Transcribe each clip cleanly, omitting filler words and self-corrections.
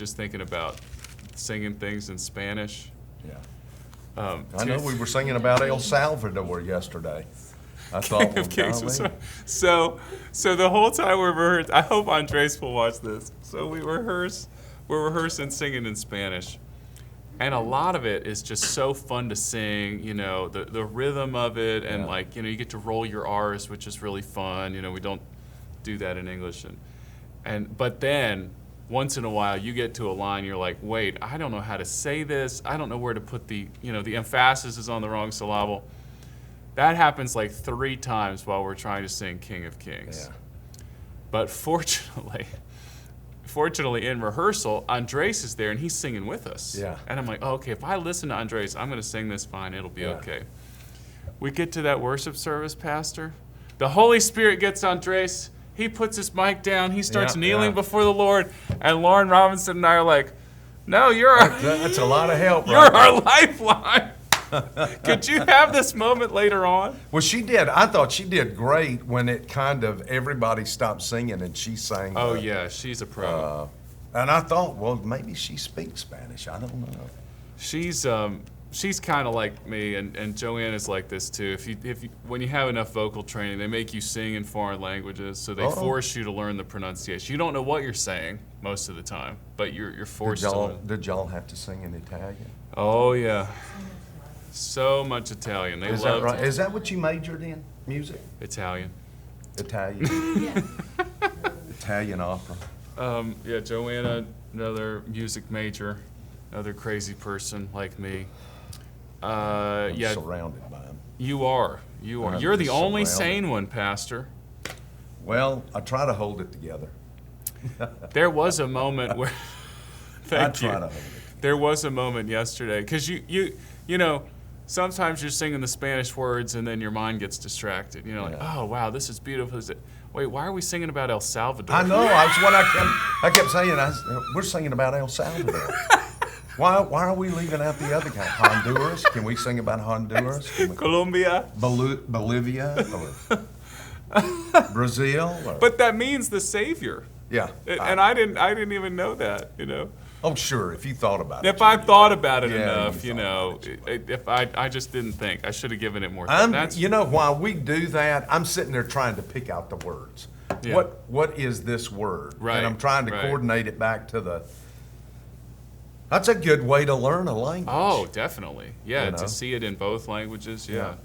just thinking about singing things in Spanish. Yeah. I know we were singing about El Salvador yesterday. I thought, well, golly. So the whole time we're rehearsing, I hope Andres will watch this. So we're rehearsing singing in Spanish. And a lot of it is just so fun to sing, you know, the rhythm of it, and like, you know, you get to roll your R's, which is really fun. You know, we don't do that in English. But then once in a while you get to a line, you're like, wait, I don't know how to say this. I don't know where to put the emphasis is on the wrong syllable. That happens like 3 times while we're trying to sing King of Kings. Yeah. But fortunately, in rehearsal, Andres is there and he's singing with us. Yeah. And I'm like, oh, okay, if I listen to Andres, I'm going to sing this fine. It'll be okay. We get to that worship service, Pastor. The Holy Spirit gets Andres. He puts his mic down. He starts kneeling before the Lord. And Lauren Robinson and I are like, no, that's a lot of help. You're our lifeline. Could you have this moment later on? Well, she did. I thought she did great when it kind of everybody stopped singing and she sang. Oh, yeah, she's a pro. And I thought, well, maybe she speaks Spanish. I don't know. She's kind of like me, and Joanne is like this too. When you have enough vocal training, they make you sing in foreign languages, so they force you to learn the pronunciation. You don't know what you're saying most of the time, but you're forced to learn. Did y'all have to sing in Italian? Oh, yeah. So much Italian. Is that right? Is that what you majored in? Music? Italian. Italian opera. Yeah, Joanna, another music major, another crazy person like me. I'm surrounded by them. You are. You're the only sane one, Pastor. Well, I try to hold it together. There was a moment where. Thank you. I try to hold it. There was a moment yesterday, because you know. Sometimes you're singing the Spanish words and then your mind gets distracted. You know, like, oh, wow, this is beautiful. Wait, why are we singing about El Salvador? I know. That's what I kept saying. We're singing about El Salvador. Why are we leaving out the other kind? Honduras? Can we sing about Honduras? Colombia? Bolivia? Brazil? But that means the Savior. Yeah. And I didn't even know that, you know. Oh, sure, if you thought about it. If I thought about it enough, if I just didn't think. I should have given it more thought. You know, while we do that, I'm sitting there trying to pick out the words. Yeah. What is this word? Right. And I'm trying to coordinate it back to that's a good way to learn a language. Oh, definitely. Yeah, to see it in both languages, yeah.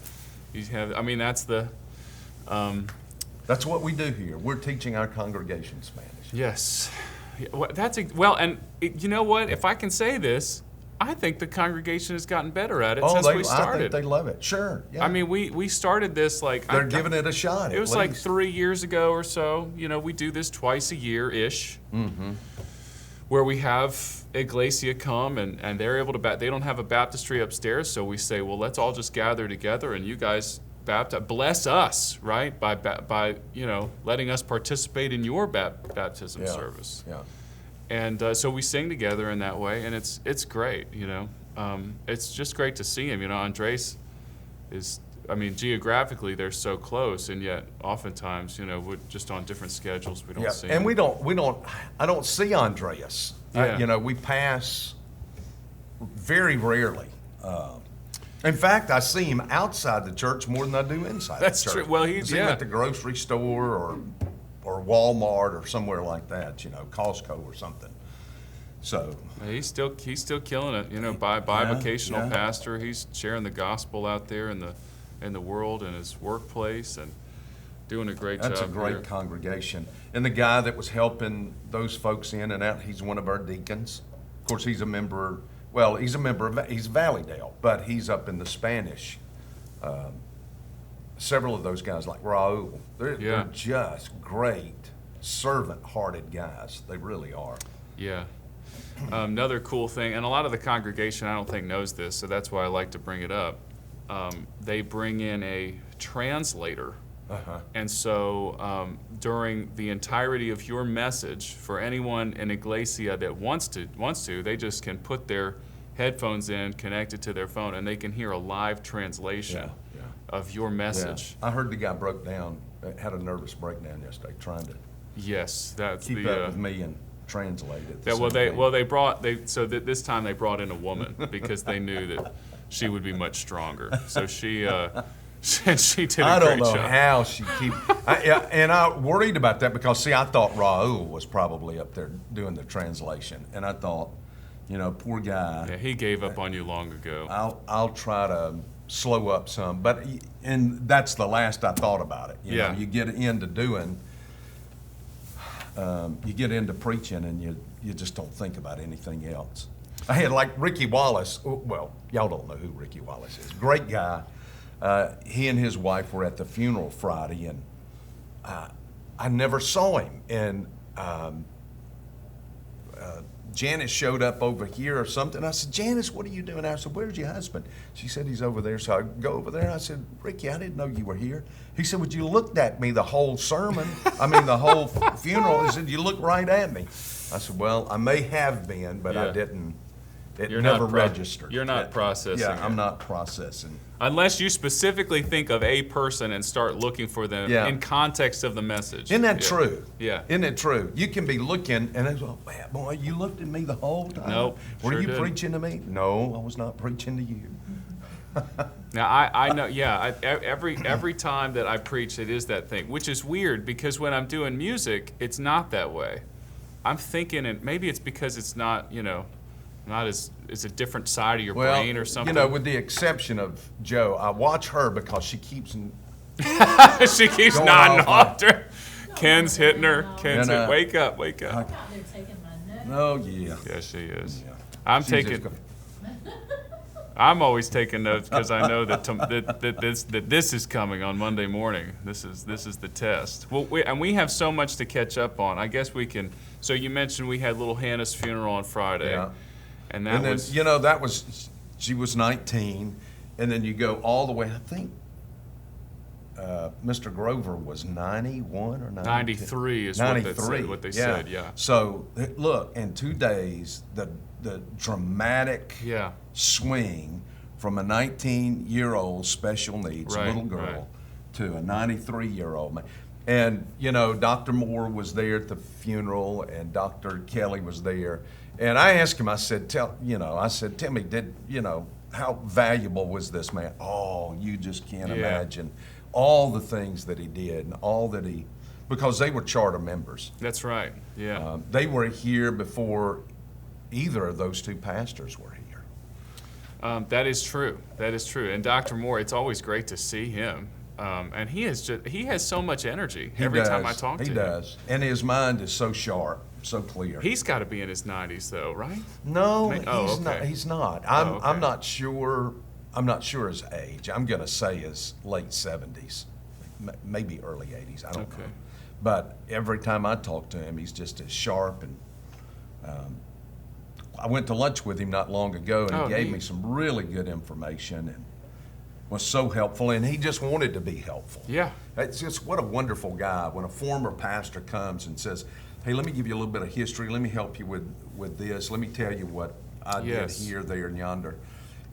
That's what we do here. We're teaching our congregation Spanish. Yes. And you know what? If I can say this, I think the congregation has gotten better at it since we started. I think they love it. Sure. Yeah. I mean, we started this like they're giving it a shot. It was like 3 years ago or so. You know, we do this twice a year ish, where we have Iglesia come and they're able to. They don't have a baptistry upstairs, so we say, well, let's all just gather together and you guys bless us, right? By letting us participate in your baptism service. Yeah. And so we sing together in that way, and it's great, you know. It's just great to see him. You know, Andres is. I mean, geographically they're so close, and yet oftentimes, you know, we're just on different schedules. We don't see him. And we don't. I don't see Andreas. Yeah. We pass very rarely. In fact, I see him outside the church more than I do inside the church. That's true. Well, I see him at the grocery store or Walmart or somewhere like that, Costco or something. So he's still killing it, bivocational pastor. He's sharing the gospel out there in the world and his workplace and doing a great job. That's a great congregation. And the guy that was helping those folks in and out, he's one of our deacons. Of course, he's a member. Well, he's Valleydale, but he's up in the Spanish. Several of those guys, like Raul, they're just great, servant-hearted guys. They really are. Yeah. Another cool thing, and a lot of the congregation I don't think knows this, so that's why I like to bring it up. They bring in a translator. And so during the entirety of your message, for anyone in Iglesia that wants to, they just can put their headphones in, connect it to their phone, and they can hear a live translation of your message. Yeah. I heard the guy broke down, had a nervous breakdown yesterday, trying to keep up with me and translate it. This time they brought in a woman because they knew that she would be much stronger. So she did a great job. I don't know how she and I worried about that because, see, I thought Raul was probably up there doing the translation. And I thought, poor guy. Yeah, he gave up on you long ago. I'll try to slow up some. And that's the last I thought about it. You know, you get into preaching and you just don't think about anything else. I had like Ricky Wallace. Well, y'all don't know who Ricky Wallace is. Great guy. He and his wife were at the funeral Friday, and I never saw him. And Janice showed up over here or something. I said, Janice, what are you doing? I said, where's your husband? She said, he's over there. So I go over there, and I said, Ricky, I didn't know you were here. He said, well, you looked at me the whole sermon. The whole funeral. He said, you looked right at me. I said, well, I may have been, but I didn't. You're never registered. You're not processing. Yeah, I'm not processing. Unless you specifically think of a person and start looking for them in context of the message. Isn't that true? Yeah. Isn't it true? You can be looking and it's like, man, boy, you looked at me the whole time. Nope. Were you preaching to me? No, I was not preaching to you. Now I know. Yeah. Every time that I preach, it is that thing, which is weird because when I'm doing music, it's not that way. I'm thinking, and maybe it's because it's not, not as it's a different side of your brain or something. With the exception of Joe, I watch her because she keeps she keeps nodding off her. Ken's hitting her. Ken's hitting, wake up. Out there taking my notes. Oh yeah. Yeah, she is. Yeah. I'm always taking notes because I know that this is coming on Monday morning. This is the test. Well, we have so much to catch up on. I guess we can. So you mentioned we had little Hannah's funeral on Friday. Yeah. And then, that was, she was 19, and then you go all the way, I think Mr. Grover was 91 or 92? 93 is 93, what they said, yeah. So, look, in 2 days, the dramatic swing from a 19-year-old special needs little girl to a 93-year-old man. And, Dr. Moore was there at the funeral, and Dr. Kelly was there. And I asked him, I said, tell me, how valuable was this man? Oh, you just can't imagine all the things that he did and all that because they were charter members. That's right, yeah. They were here before either of those two pastors were here. That is true. And Dr. Moore, it's always great to see him. And he has so much energy every time I talk to him. He does. And his mind is so sharp, so clear. He's got to be in his 90s though, right? No, he's not. I'm not sure. I'm not sure his age. I'm going to say his late 70s, maybe early 80s. I don't know. But every time I talk to him, he's just as sharp. And I went to lunch with him not long ago, and he gave me some really good information and was so helpful, and he just wanted to be helpful. Yeah. It's just what a wonderful guy when a former pastor comes and says, hey, let me give you a little bit of history. Let me help you with this. Let me tell you what I did here, there, and yonder.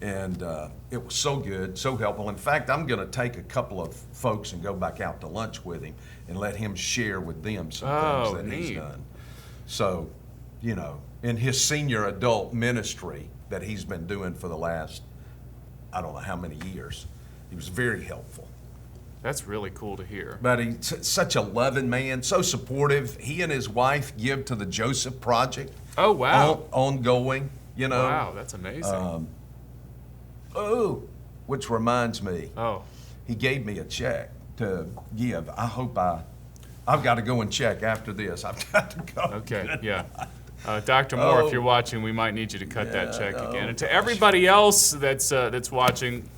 And it was so good, so helpful. In fact, I'm going to take a couple of folks and go back out to lunch with him and let him share with them some things that he's done. So, in his senior adult ministry that he's been doing for the last, I don't know how many years, he was very helpful. That's really cool to hear. But he's such a loving man, so supportive. He and his wife give to the Joseph Project. Oh, wow. Ongoing, Wow, that's amazing. Which reminds me. Oh. He gave me a check to give. I hope I've got to go and check after this. I've got to go. Okay, yeah. Dr. Moore, if you're watching, we might need you to cut that check again. And to everybody else that's watching,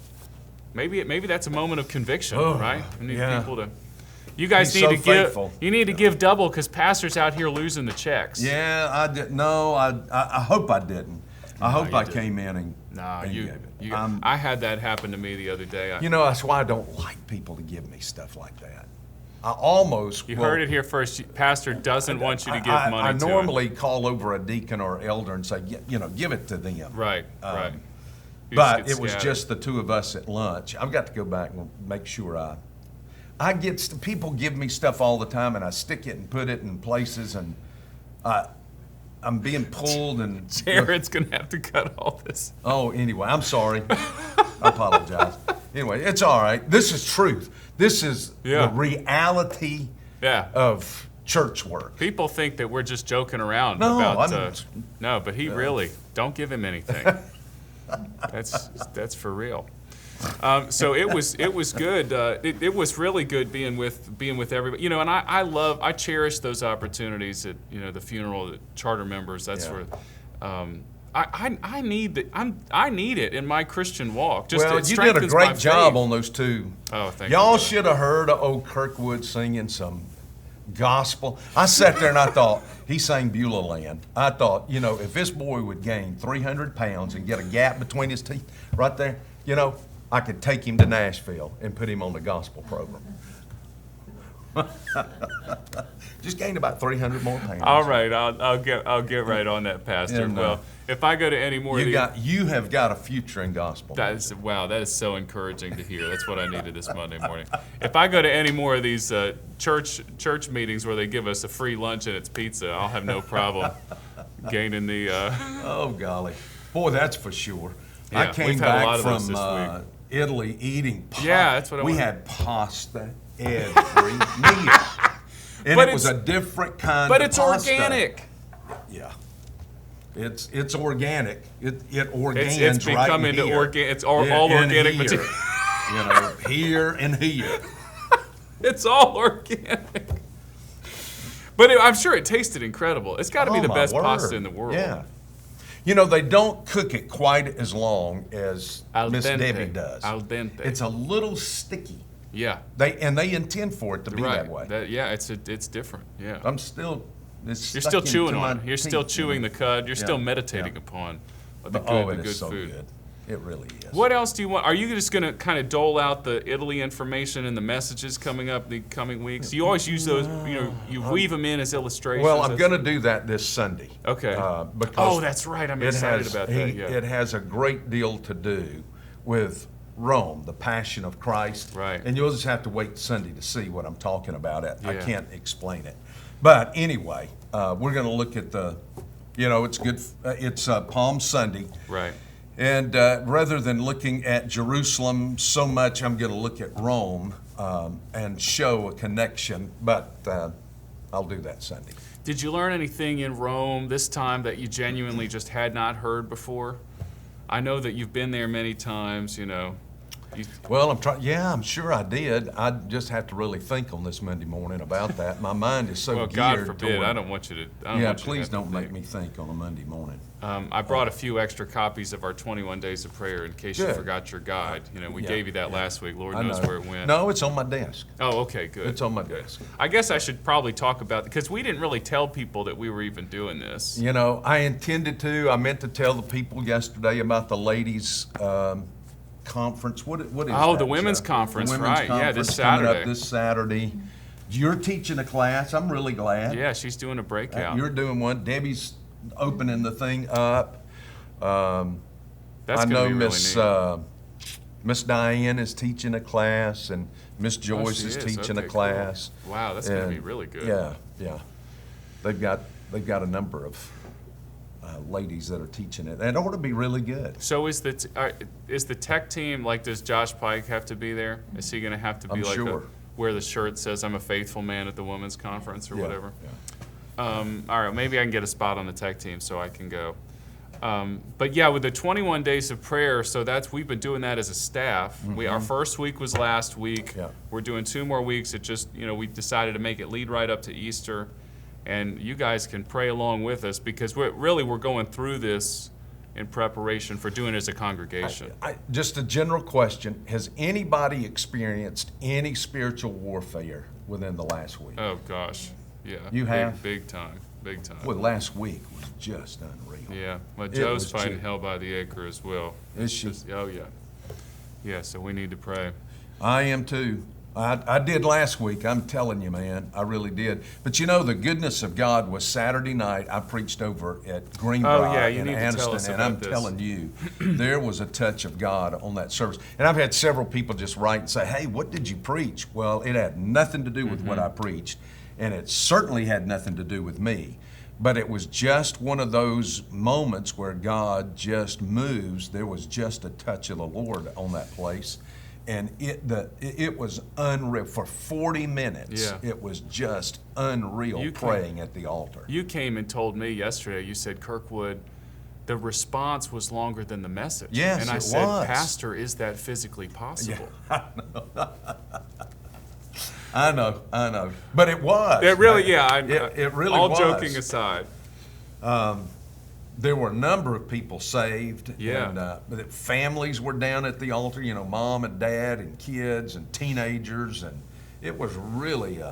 maybe that's a moment of conviction, right? We need people to. You guys need to give. Faithful. You need to give double because pastor's out here losing the checks. Yeah, I did. No, I hope I didn't. I hope I came in and gave it. I had that happen to me the other day. That's why I don't like people to give me stuff like that. I almost. You heard it here first. Pastor doesn't want you to give money I to normally call over a deacon or elder and say, give it to them. Right, right. But it was just the two of us at lunch. I've got to go back and make sure people give me stuff all the time, and I stick it and put it in places, and I'm being pulled and Jared's gonna have to cut all this. Oh, anyway, I'm sorry. I apologize. Anyway, it's all right. This is truth. This is the reality of church work. People think that we're just joking around no, but he really, don't give him anything. That's for real. So it was good. It was really good being with everybody. And I cherish those opportunities at the funeral of charter members. That's where I need it in my Christian walk. You did a great job on those two. Oh, thank you. Y'all you. should have heard of old Kirkwood singing some gospel. I sat there and I thought, he sang Beulah Land. I thought, if this boy would gain 300 pounds and get a gap between his teeth right there, I could take him to Nashville and put him on the gospel program. Just gained about 300 more pounds. All right, I'll get right on that, Pastor. Well, if I go to any more of these, you have got a future in gospel. That is so encouraging to hear. That's what I needed this Monday morning. If I go to any more of these church meetings where they give us a free lunch and it's pizza, I'll have no problem gaining the. Oh golly, boy, that's for sure. Yeah, I came back from Italy eating pasta. Yeah, that's what we had pasta every meal. And it was a different kind of pasta. But it's organic. Yeah. It's organic. It organics it's become right into here. It's all organic material. Here and here. It's all organic. But I'm sure it tasted incredible. It's got to be the best pasta in the world. Yeah. They don't cook it quite as long as Miss Debbie does. Al dente. It's a little sticky. Yeah. They intend for it to be that way. It's different. Yeah. I'm still. You're still chewing on it. You're still chewing the cud. You're still meditating upon the good so food. Good. It really is. What else do you want? Are you just going to kind of dole out the Italy information and the messages coming up the coming weeks? You always use those. You weave them in as illustrations. Well, I'm going to do that this Sunday. Okay. Because that's right. I'm excited about that. Yeah. It has a great deal to do with Rome, the Passion of Christ. Right. And you'll just have to wait Sunday to see what I'm talking about. I can't explain it. But anyway, we're going to look at it's good. It's Palm Sunday. Right. And rather than looking at Jerusalem so much, I'm going to look at Rome and show a connection. But I'll do that Sunday. Did you learn anything in Rome this time that you genuinely just had not heard before? I know that you've been there many times, Well, I'm sure I did. I just have to really think on this Monday morning about that. My mind is so well, geared God forbid. toward, I don't want you to. Please don't make me think on a Monday morning. I brought a few extra copies of our 21 Days of Prayer in case you forgot your guide. We gave you that last week. Lord knows where it went. No, it's on my desk. Oh, okay, good. It's on my desk. I guess I should probably talk about, because we didn't really tell people that we were even doing this. I intended to. I meant to tell the people yesterday about the ladies' conference. What is that, the women's conference, the women's right? Conference This Saturday. Coming up this Saturday. You're teaching a class. I'm really glad. Yeah, she's doing a breakout. You're doing one. Debbie's opening the thing up. That's I know be really Miss Diane is teaching a class, and Miss Joyce is teaching a class. Cool. Wow, that's going to be really good. Yeah. They've got a number of ladies that are teaching it. It ought to be really good. So is the tech team, like, does Josh Pike have to be there? Is he going to have to be where the shirt says "I'm a faithful man" at the women's conference or whatever? Yeah. All right, maybe I can get a spot on the tech team so I can go. But yeah, with the 21 Days of Prayer, so we've been doing that as a staff. Mm-hmm. Our first week was last week. Yeah. We're doing 2 more weeks. It just, we decided to make it lead right up to Easter. And you guys can pray along with us, because we're going through this in preparation for doing it as a congregation. Just a general question. Has anybody experienced any spiritual warfare within the last week? Oh, gosh. Yeah. You have? Big time. Big time. Well, last week was just unreal. Yeah. Well, Joe's fighting hell by the acre as well. Is she? Oh, yeah. Yeah, so we need to pray. I am too. I did last week. I'm telling you, man, I really did. But the goodness of God was Saturday night. I preached over at Greenbrier in Anniston, and I'm telling you, there was a touch of God on that service. And I've had several people just write and say, "Hey, what did you preach?" Well, it had nothing to do with what I preached, and it certainly had nothing to do with me. But it was just one of those moments where God just moves. There was just a touch of the Lord on that place. And it was unreal. For 40 minutes, it was just unreal praying at the altar. You came and told me yesterday, you said, Kirkwood, the response was longer than the message. Yes, and I it said, was. Pastor, is that physically possible? Yeah, I know. But it was. It really, it really all was. All joking aside. There were a number of people saved. Yeah. And families were down at the altar, mom and dad and kids and teenagers. And it was really,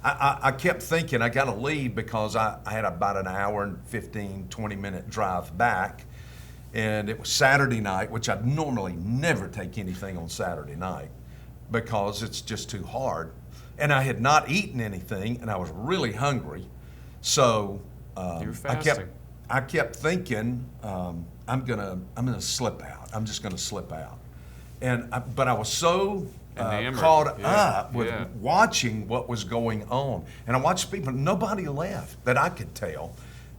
I kept thinking I got to leave because I had about an hour and 15, 20-minute drive back. And it was Saturday night, which I'd normally never take anything on Saturday night because it's just too hard. And I had not eaten anything, and I was really hungry. So you were fasting. I kept thinking, I'm gonna slip out. I'm just gonna slip out. But I was so caught up with watching what was going on, and I watched people. Nobody left that I could tell.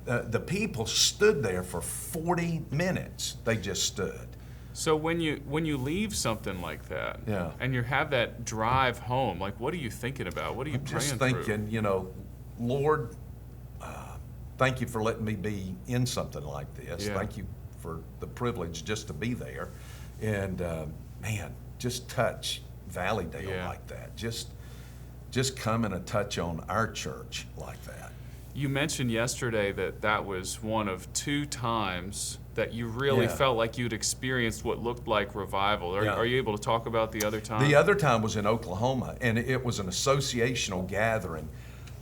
The people stood there for 40 minutes. They just stood. So when you leave something like that, and you have that drive home, like what are you thinking about? What are you praying through? Just thinking, Lord, thank you for letting me be in something like this. Yeah. Thank you for the privilege just to be there. And man, just touch Valleydale like that. Just come and a touch on our church like that. You mentioned yesterday that was one of 2 times that you really felt like you'd experienced what looked like revival. Are you able to talk about the other time? The other time was in Oklahoma, and it was an associational gathering.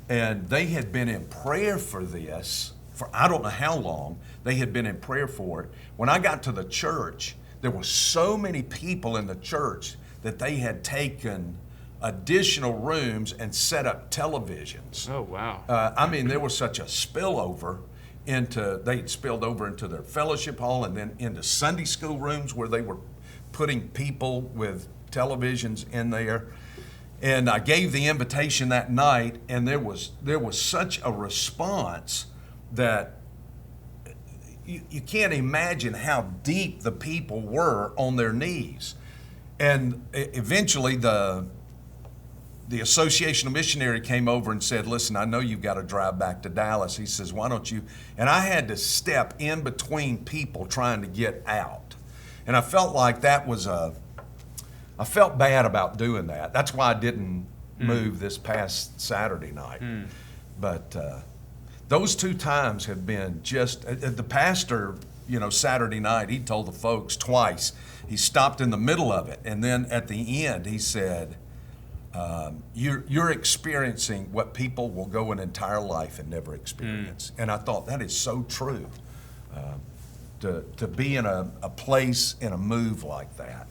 And they had been in prayer for this for I don't know how long. They had been in prayer for it. When I got to the church, there were so many people in the church that they had taken additional rooms and set up televisions. Oh, wow. There was such a spillover they had spilled over into their fellowship hall and then into Sunday school rooms where they were putting people with televisions in there. And I gave the invitation that night, and there was such a response that you can't imagine how deep the people were on their knees. And eventually the Association of Missionary came over and said, listen, I know you've got to drive back to Dallas. He says, why don't you? And I had to step in between people trying to get out. And I felt like I felt bad about doing that. That's why I didn't move this past Saturday night. But those 2 times have been just, the pastor, Saturday night, he told the folks twice. He stopped in the middle of it. And then at the end, he said, you're experiencing what people will go an entire life and never experience. And I thought that is so true, to be in a place, in a move like that.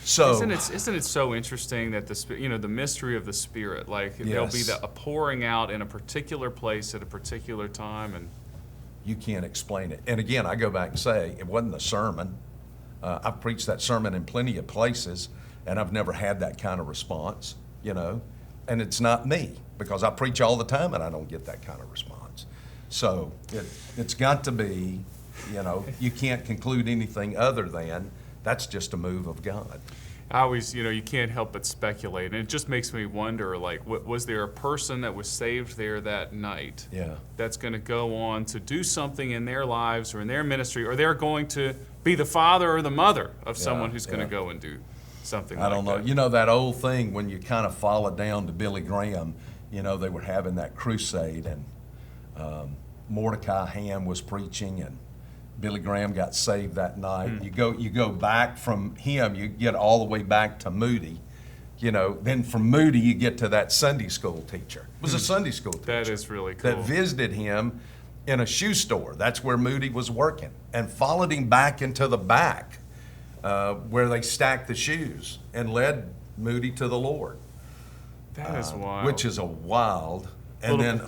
So isn't it so interesting that the mystery of the Spirit, like there'll be a pouring out in a particular place at a particular time, and you can't explain it. And again, I go back and say it wasn't a sermon. I've preached that sermon in plenty of places, and I've never had that kind of response, and it's not me because I preach all the time and I don't get that kind of response. So it's got to be, you can't conclude anything other than that's just a move of God. I always, you can't help but speculate, and it just makes me wonder, like, was there a person that was saved there that night that's going to go on to do something in their lives or in their ministry, or they're going to be the father or the mother of someone who's going to go and do something like that? I don't know. That old thing when you kind of follow down to Billy Graham, they were having that crusade, and Mordecai Ham was preaching, and Billy Graham got saved that night. You go back from him, you get all the way back to Moody. Then from Moody you get to that Sunday school teacher. It was a Sunday school teacher. That is really cool. That visited him in a shoe store. That's where Moody was working, and followed him back into the back where they stacked the shoes and led Moody to the Lord. That is wild. Which is a wild. And then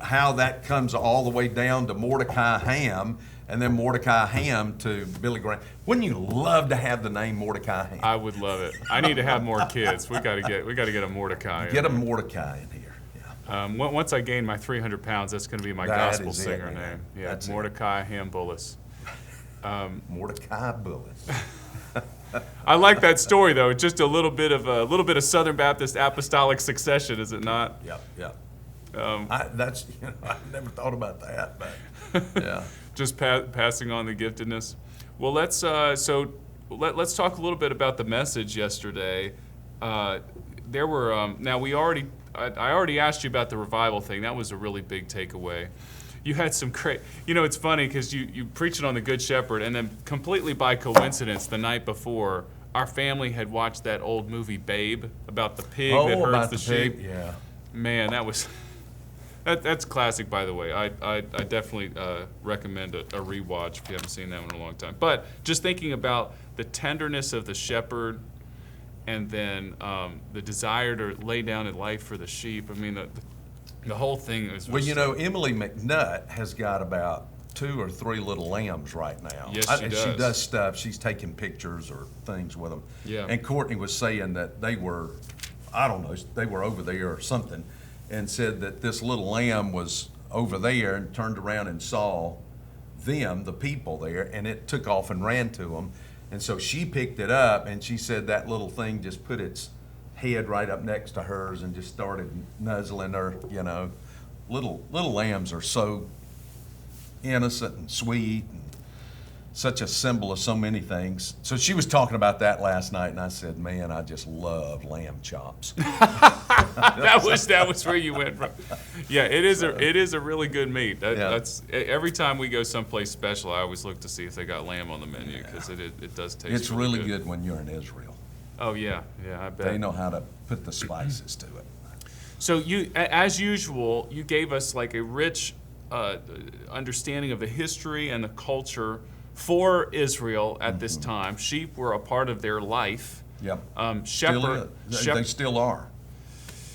how that comes all the way down to Mordecai Ham, and then Mordecai Ham to Billy Graham. Wouldn't you love to have the name Mordecai Ham? I would love it. I need to have more kids. We got to get a Mordecai. Get a Mordecai in here. Once I gain my 300 pounds, that's going to be my gospel singer name. Yeah, that's Mordecai Hambulis. Mordecai Bullis. I like that story though. It's just a little bit of Southern Baptist apostolic succession, is it not? Yep. I never thought about that, but yeah. Just passing on the giftedness. Well, let's talk a little bit about the message yesterday. There were I already asked you about the revival thing. That was a really big takeaway. You had some great, it's funny because you preached on the Good Shepherd, and then completely by coincidence, the night before, our family had watched that old movie Babe about the pig that herds the sheep. Pig. Yeah. Man, that's classic, by the way. I definitely recommend a rewatch if you haven't seen that one in a long time. But just thinking about the tenderness of the shepherd, and then the desire to lay down his life for the sheep. I mean, the whole thing is. Well, Emily McNutt has got about 2 or 3 little lambs right now. Yes, she does. She does stuff. She's taking pictures or things with them. Yeah. And Courtney was saying that they were, I don't know, they were over there or something, and said that this little lamb was over there and turned around and saw them, the people there, and it took off and ran to them. And so she picked it up, and she said that little thing just put its head right up next to hers and just started nuzzling her. Little lambs are so innocent and sweet and such a symbol of so many things. So she was talking about that last night, and I said, man, I just love lamb chops. that was where you went from. Yeah, it is a really good meat. That's every time we go someplace special, I always look to see if they got lamb on the menu, because it does taste. It's really good when you're in Israel. Oh yeah, I bet. They know how to put the spices to it. So you, as usual, you gave us like a rich understanding of the history and the culture for Israel at this time. Sheep were a part of their life. Yep. They still are.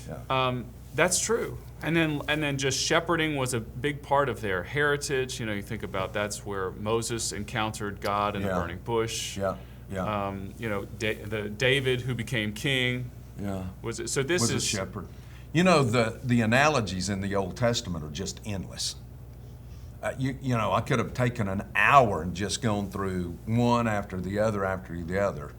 Yeah. That's true. And then just shepherding was a big part of their heritage. You think about that's where Moses encountered God in the burning bush. Yeah. Yeah. The David who became king. Yeah. Was it? So this was a shepherd. The analogies in the Old Testament are just endless. I could have taken an hour and just gone through one after the other after the other.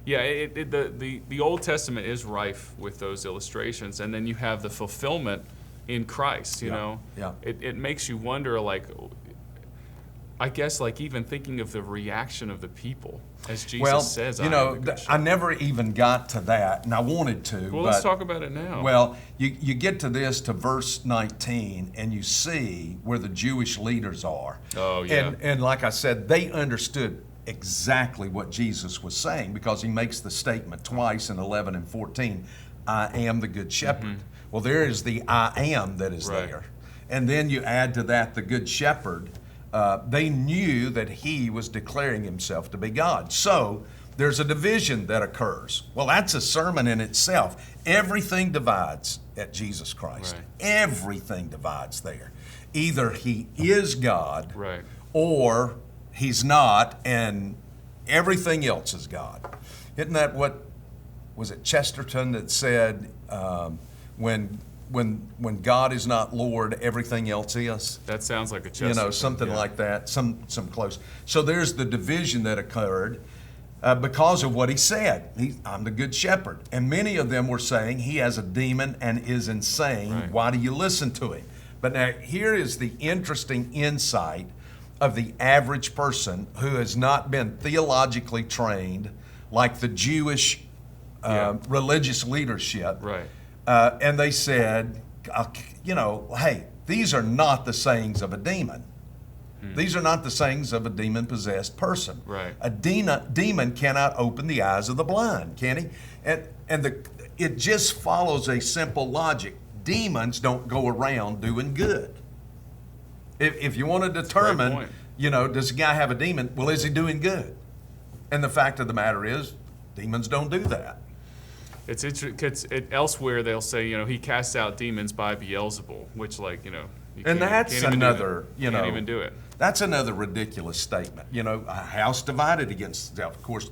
Yeah, the Old Testament is rife with those illustrations, and then you have the fulfillment in Christ. Yeah. It makes you wonder, I guess, even thinking of the reaction of the people as Jesus says. I never even got to that, and I wanted to. Well, let's talk about it now. Well, you get to verse 19, and you see where the Jewish leaders are. Oh, yeah. And like I said, they understood exactly what Jesus was saying, because he makes the statement twice in 11 and 14, I am the good shepherd. Mm-hmm. Well, there is the I am that is there. And then you add to that the good shepherd. They knew that he was declaring himself to be God. So there's a division that occurs. Well, that's a sermon in itself. Everything divides at Jesus Christ. Right. Everything divides there. Either he is God, right, or he's not, and everything else is God. Isn't that what, was it Chesterton that said, when God is not Lord, everything else is? That sounds like a Chesterton. Something like that, some close. So there's the division that occurred because of what he said. I'm the good shepherd. And many of them were saying he has a demon and is insane. Right. Why do you listen to him? But now here is the interesting insight of the average person who has not been theologically trained like the Jewish religious leadership. Right. And they said, hey, these are not the sayings of a demon. These are not the sayings of a demon-possessed person. Right. A demon cannot open the eyes of the blind, can he? It just follows a simple logic. Demons don't go around doing good. If you want to determine, does the guy have a demon? Well, is he doing good? And the fact of the matter is, demons don't do that. It's interesting. Elsewhere they'll say, he casts out demons by Beelzebul, which, you and that's another, can't even do it. That's another ridiculous statement. A house divided against itself. Of course,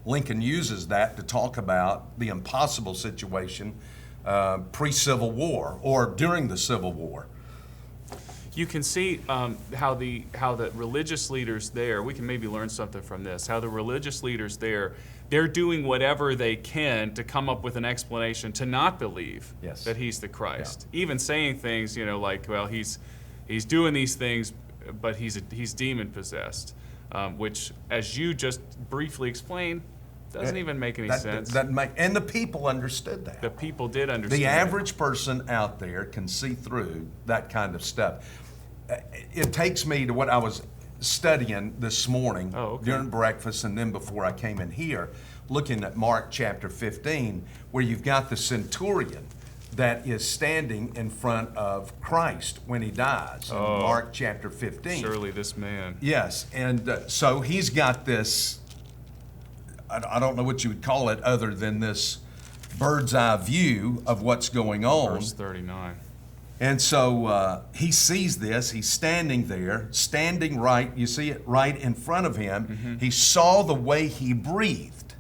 Lincoln uses that to talk about the impossible situation pre-Civil War or during the Civil War. You can see how the religious leaders there, we can maybe learn something from this, how the religious leaders there, they're doing whatever they can to come up with an explanation to not believe that he's the Christ. Yeah. Even saying things, like, well, he's doing these things, but he's demon possessed, which, as you just briefly explained, doesn't even make any sense. And the people understood that. The people did understand. The average person out there can see through that kind of stuff. It takes me to what I was studying this morning during breakfast and then before I came in here, looking at Mark chapter 15, where you've got the centurion that is standing in front of Christ when he dies. In Mark chapter 15. Surely this man. Yes, and so he's got this, I don't know what you would call it other than this bird's eye view of what's going on. Verse 39. And so he sees this, he's standing there, standing right, you see it right in front of him. Mm-hmm. He saw the way he breathed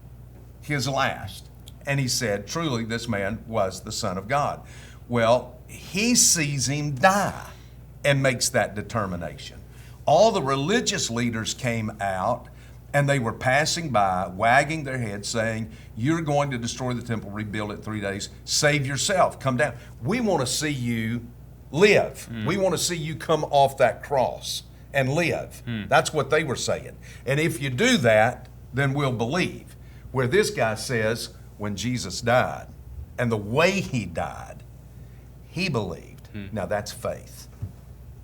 his last. And he said, truly, this man was the Son of God. Well, he sees him die and makes that determination. All the religious leaders came out and they were passing by, wagging their heads, saying, you're going to destroy the temple, rebuild it in 3 days. Save yourself, come down. We want to see you live. We want to see you come off that cross and live. That's what they were saying. And if you do that, then we'll believe. Where this guy says, when Jesus died, and the way he died, he believed. Now that's faith.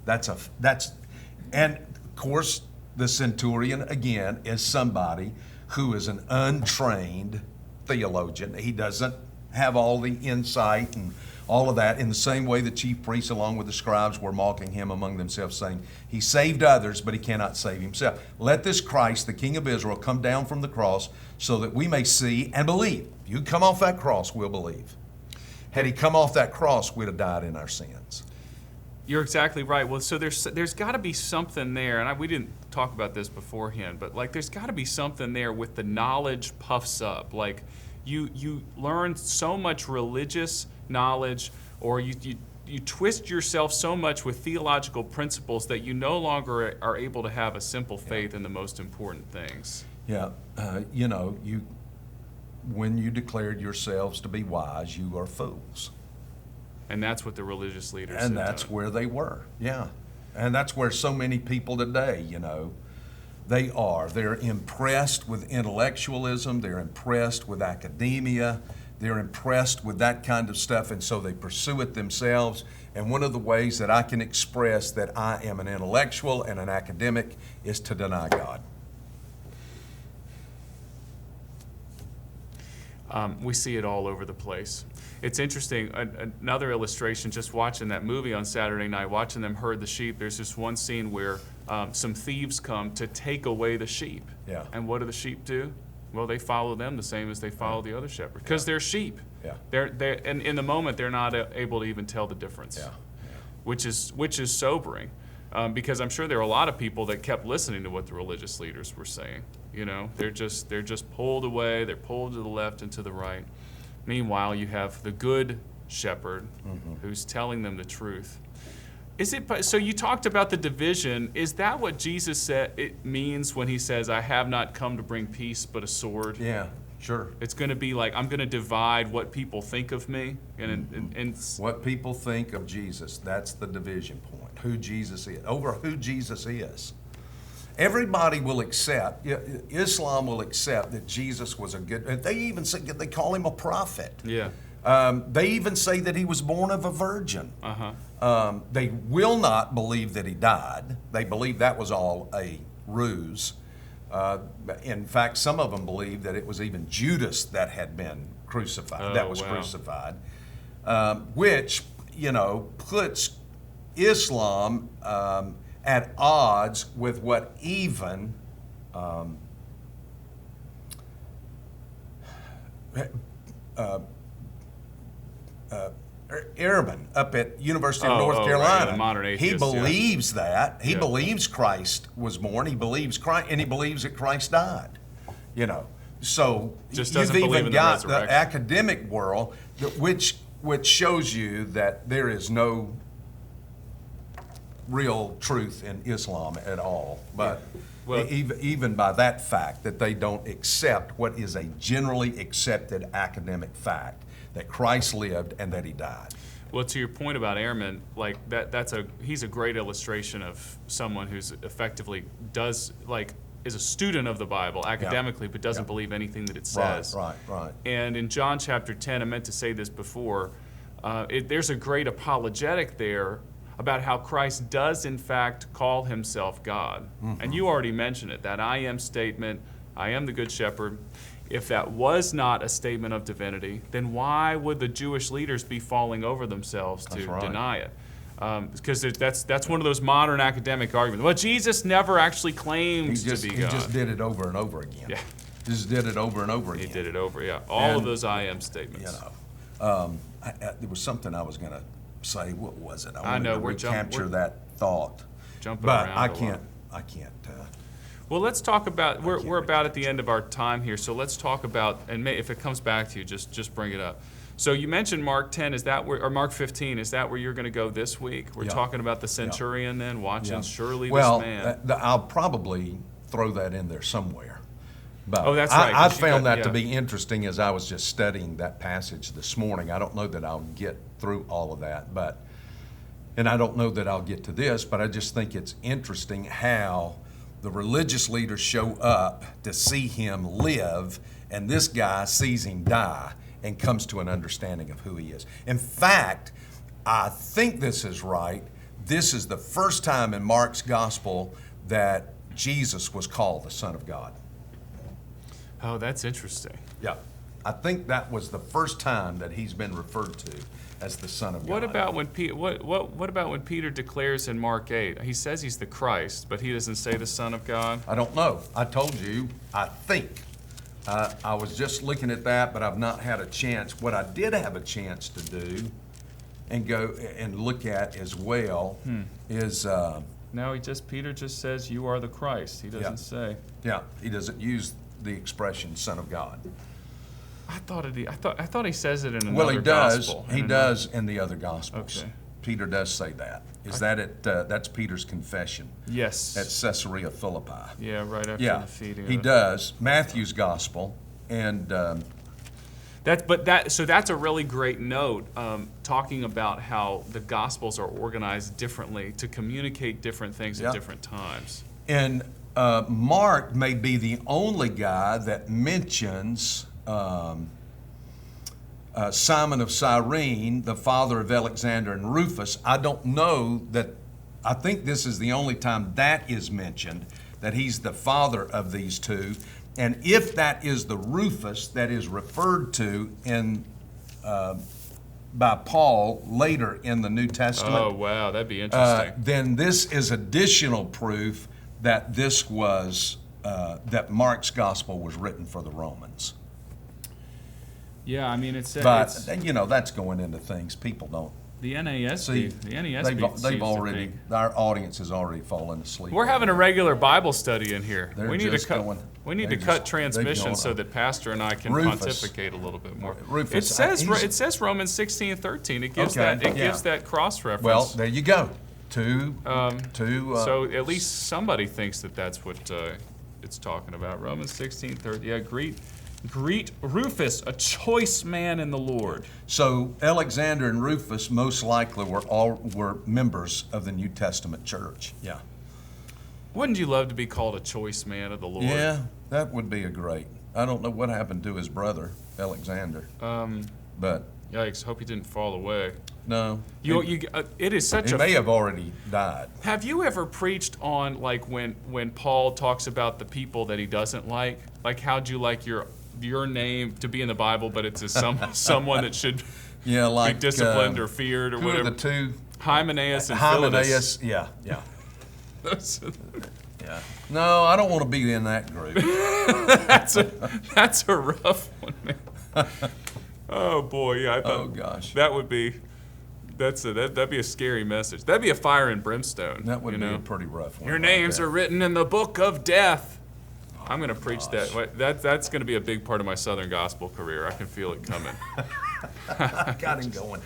And of course, the centurion, again, is somebody who is an untrained theologian. He doesn't have all the insight and all of that, in the same way the chief priests along with the scribes were mocking him among themselves, saying, he saved others, but he cannot save himself. Let this Christ, the King of Israel, come down from the cross so that we may see and believe. If you come off that cross, we'll believe. Had he come off that cross, we'd have died in our sins. You're exactly right. Well, so there's got to be something there, and we didn't talk about this beforehand, but like there's got to be something there with the knowledge puffs up. Like you learn so much religious knowledge, or you twist yourself so much with theological principles that you no longer are able to have a simple faith in the most important things. Yeah, when you declared yourselves to be wise, you are fools. And that's what the religious leaders And that's where they were, yeah. And that's where so many people today, they are. They're impressed with intellectualism. They're impressed with academia. They're impressed with that kind of stuff, and so they pursue it themselves. And one of the ways that I can express that I am an intellectual and an academic is to deny God. We see it all over the place. It's interesting, another illustration, just watching that movie on Saturday night, watching them herd the sheep, there's this one scene where some thieves come to take away the sheep. Yeah. And what do the sheep do? Well, they follow them the same as they follow the other shepherd, because they're sheep. Yeah. And in the moment, they're not able to even tell the difference, which is sobering, because I'm sure there are a lot of people that kept listening to what the religious leaders were saying. They're just pulled away, they're pulled to the left and to the right. Meanwhile, you have the good shepherd who's telling them the truth. So you talked about the division. Is that what Jesus said it means when he says, I have not come to bring peace but a sword? Yeah, sure. It's going to be like, I'm going to divide what people think of me. And what people think of Jesus, that's the division point. Who Jesus is, over who Jesus is. Everybody will accept, Islam will accept that Jesus was a good, they even say, they call him a prophet. Yeah. They even say that he was born of a virgin. They will not believe that he died. They believe that was all a ruse. In fact, some of them believe that it was even Judas that had been crucified, crucified, which, puts Islam at odds with what even Ehrman up at University of North Carolina. The modern atheist, he believes that. He believes Christ was born. He believes Christ, and he believes that Christ died. So just you've even got the academic world, which which shows you that there is no real truth in Islam at all. But even by that fact, that they don't accept what is a generally accepted academic fact, that Christ lived and that he died. Well, to your point about Ehrman, like he's a great illustration of someone who's effectively is a student of the Bible academically, but doesn't believe anything that it says. Right. And in John chapter 10, I meant to say this before, there's a great apologetic there about how Christ does in fact call himself God. Mm-hmm. And you already mentioned it, that I am statement, I am the good shepherd. If that was not a statement of divinity, then why would the Jewish leaders be falling over themselves to deny it? Because that's one of those modern academic arguments. Well, Jesus never actually claimed to be God. He just did it over and over again. Yeah. Just did it over and over again. He did it over, yeah. All of those I am statements. There was something I was going to say. What was it? I know, we're capture that thought. Jumping but around I can't. Well, let's talk about. We're about at the end of our time here, so let's talk about. And if it comes back to you, just bring it up. So you mentioned Mark 10. Is that where, or Mark 15? Is that where you're going to go this week? We're talking about the centurion, then watching surely this man. I'll probably throw that in there somewhere. But that's right. I found that to be interesting as I was just studying that passage this morning. I don't know that I'll get through all of that, and I don't know that I'll get to this, but I just think it's interesting how the religious leaders show up to see him live, and this guy sees him die and comes to an understanding of who he is. In fact, I think this is right. This is the first time in Mark's gospel that Jesus was called the Son of God. Oh, that's interesting. Yeah. I think that was the first time that he's been referred to as the Son of God. What about when Peter declares in Mark 8? He says he's the Christ, but he doesn't say the Son of God? I don't know. I told you, I think. I was just looking at that, but I've not had a chance. What I did have a chance to do and go and look at as well is... No, Peter just says, you are the Christ. He doesn't say. Yeah, he doesn't use the expression Son of God. I thought he says it in another Well, he does. gospel. He does in the other gospels. Okay. Peter does say that. That's Peter's confession. Yes. At Caesarea Philippi. Yeah, right after the feeding. He does. Matthew's gospel, and so that's a really great note, talking about how the gospels are organized differently to communicate different things at different times. And Mark may be the only guy that mentions Simon of Cyrene, the father of Alexander and Rufus. I don't know that, I think this is the only time that is mentioned, that he's the father of these two. And if that is the Rufus that is referred to by Paul later in the New Testament. Oh, wow, that'd be interesting. Then this is additional proof that this was, that Mark's gospel was written for the Romans. Yeah, I mean, it says. But that's going into things people don't. The NASB. They've already. Our audience has already fallen asleep. We're having a regular Bible study in here. We need to cut transmission so that Pastor and I can pontificate a little bit more. Rufus, it says Romans 16:13. It gives gives that cross reference. Well, there you go. So at least somebody thinks that's what it's talking about. Romans 16:30. Yeah, greet Rufus, a choice man in the Lord. So Alexander and Rufus most likely were members of the New Testament church. Yeah. Wouldn't you love to be called a choice man of the Lord? Yeah, that would be a great. I don't know what happened to his brother Alexander. But yikes! Hope he didn't fall away. No. It is such He may have already died. Have you ever preached on when Paul talks about the people that he doesn't like? Like, how'd you like your name to be in the Bible, but it's someone that should be disciplined or feared or whatever? Who are the two? Hymenaeus and Philetus. Yeah. Yeah. No, I don't want to be in that group. That's a rough one, man. Oh boy, yeah. Oh gosh. That'd be a scary message. That'd be a fire and brimstone. That would be a pretty rough one. Your names are written in the book of death. I'm going to preach that. That's going to be a big part of my Southern gospel career. I can feel it coming. I got him going.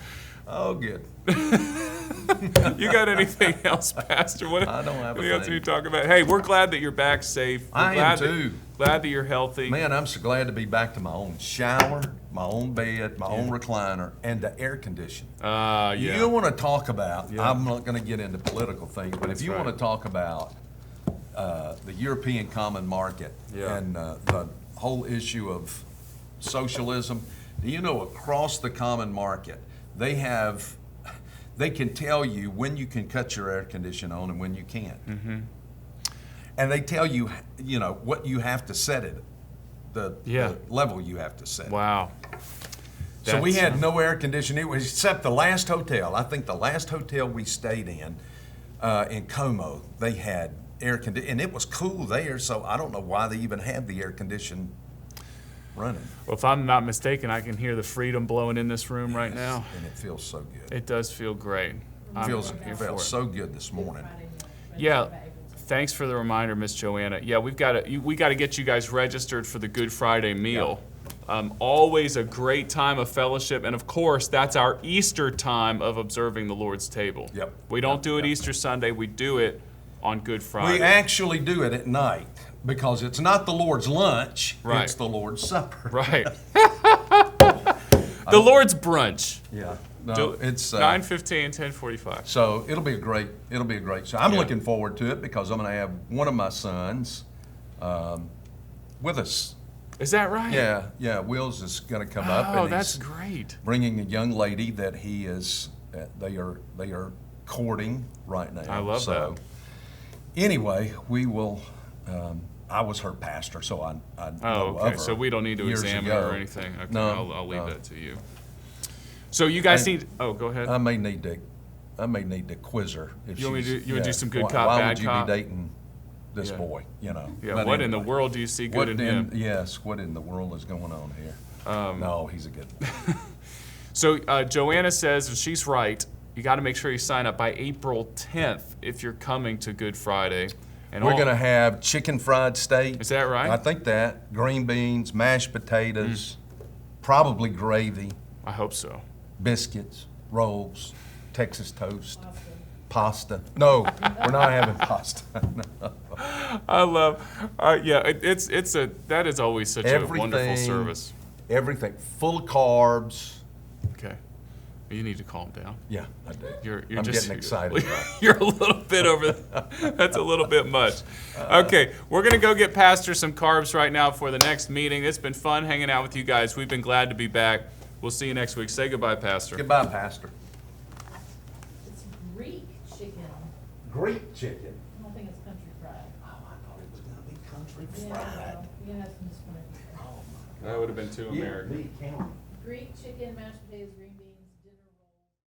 Oh, good. You got anything else, Pastor? What, I don't have anything else thing. you talk about? Hey, we're glad that you're back safe. We're I am too. Glad that you're healthy. Man, I'm so glad to be back to my own shower, my own bed, my own recliner, and the air conditioning. Yeah. You want to talk about, Yeah. I'm not going to get into political things, but if you want to talk about the European common market and the whole issue of socialism, do you know across the common market, they can tell you when you can cut your air conditioner on and when you can't. Mm-hmm. And they tell you, you know, what you have to set it, the level you have to set. Wow. So we had no air conditioning, except the last hotel. I think the last hotel we stayed in Como, they had air conditioning, and it was cool there, so I don't know why they even had the air conditioning running. Well, if I'm not mistaken, I can hear the freedom blowing in this room right now. And it feels so good. It does feel great. It felt so good this morning. Yeah. Thanks for the reminder, Miss Joanna. Yeah, we got to get you guys registered for the Good Friday meal. Always a great time of fellowship, and of course, that's our Easter time of observing the Lord's table. Yep. We don't do it Easter Sunday. We do it on Good Friday. We actually do it at night because it's not the Lord's lunch; Right. It's the Lord's supper. Right. The Lord's brunch. Yeah. No, it's 9:15, 10:45. So it'll be a great show. I'm looking forward to it because I'm going to have one of my sons with us. Is that right? Yeah. Will's is going to come up. Oh, and that's he's great. bringing a young lady that he is. They are courting right now. I love that. Anyway, we will. I was her pastor, so I know of her. So we don't need to years examine ago. her or anything. Okay, No, I'll leave no. that to you. So you guys need. Oh, go ahead. I may need to quiz her. If You want me to she's- do- you wanna do some good why, cop, Why bad would you cop? be dating this Yeah. boy? You know. Yeah. But What in the anyway, world do you see good in him? Yes. What in the world is going on here? No, he's a good. So Joanna says, and she's right, you got to make sure you sign up by April 10th if you're coming to Good Friday. And We're going to have chicken fried steak. Is that right? I think that. Green beans, mashed potatoes, probably gravy, I hope so. biscuits, rolls, Texas toast, pasta. No, we're not having pasta. No. I love, that is always such a wonderful service. Everything full of carbs. Okay. You need to calm down. Yeah, I do. You're I'm just getting excited. Right? You're a little bit over. That's a little bit much. Okay, we're gonna go get Pastor some carbs right now for the next meeting. It's been fun hanging out with you guys. We've been glad to be back. We'll see you next week. Say goodbye, Pastor. Goodbye, Pastor. It's Greek chicken. Greek chicken. I don't think it's country fried. Oh, I thought it was going to be country Yeah, fried. well, you have some country fried. Oh, my That would have been too American. Lee County. Greek chicken, mashed potatoes, green beans.